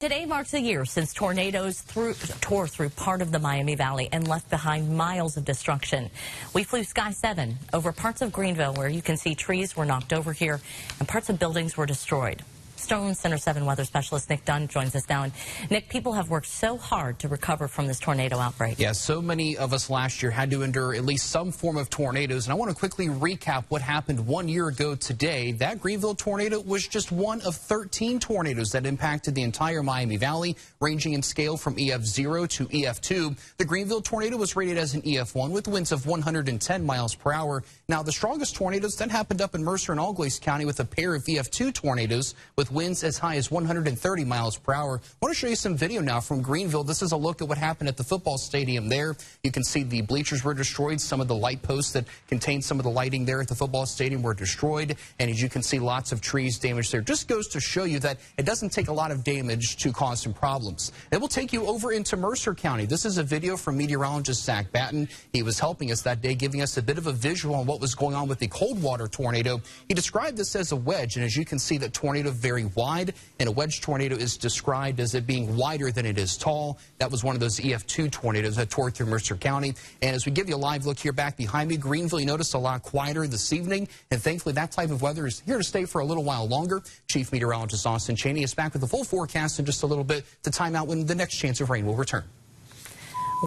Today marks a year since tornadoes tore through part of the Miami Valley and left behind miles of destruction. We flew Sky 7 over parts of Greenville where you can see trees were knocked over here and parts of buildings were destroyed. Storm Center 7 weather specialist Nick Dunn joins us now. And Nick, people have worked so hard to recover from this tornado outbreak. Yeah, so many of us last year had to endure at least some form of tornadoes. And I want to quickly recap what happened 1 year ago today. That Greenville tornado was just one of 13 tornadoes that impacted the entire Miami Valley, ranging in scale from EF0 to EF2. The Greenville tornado was rated as an EF1 with winds of 110 miles per hour. Now, the strongest tornadoes then happened up in Mercer and Algley County with a pair of EF2 tornadoes with winds as high as 130 miles per hour. I want to show you some video now from Greenville. This is a look at what happened at the football stadium there. You can see the bleachers were destroyed. Some of the light posts that contained some of the lighting there at the football stadium were destroyed. And as you can see, lots of trees damaged there. Just goes to show you that it doesn't take a lot of damage to cause some problems. It will take you over into Mercer County. This is a video from meteorologist Zach Batten. He was helping us that day, giving us a bit of a visual on what was going on with the cold water tornado. He described this as a wedge, and as you can see, that tornado very wide, and a wedge tornado is described as it being wider than it is tall. That was one of those EF2 tornadoes that tore through Mercer County. And as we give you a live look here back behind me, Greenville, you notice a lot quieter this evening, and thankfully that type of weather is here to stay for a little while longer. Chief Meteorologist Austin Cheney is back with the full forecast in just a little bit to time out when the next chance of rain will return.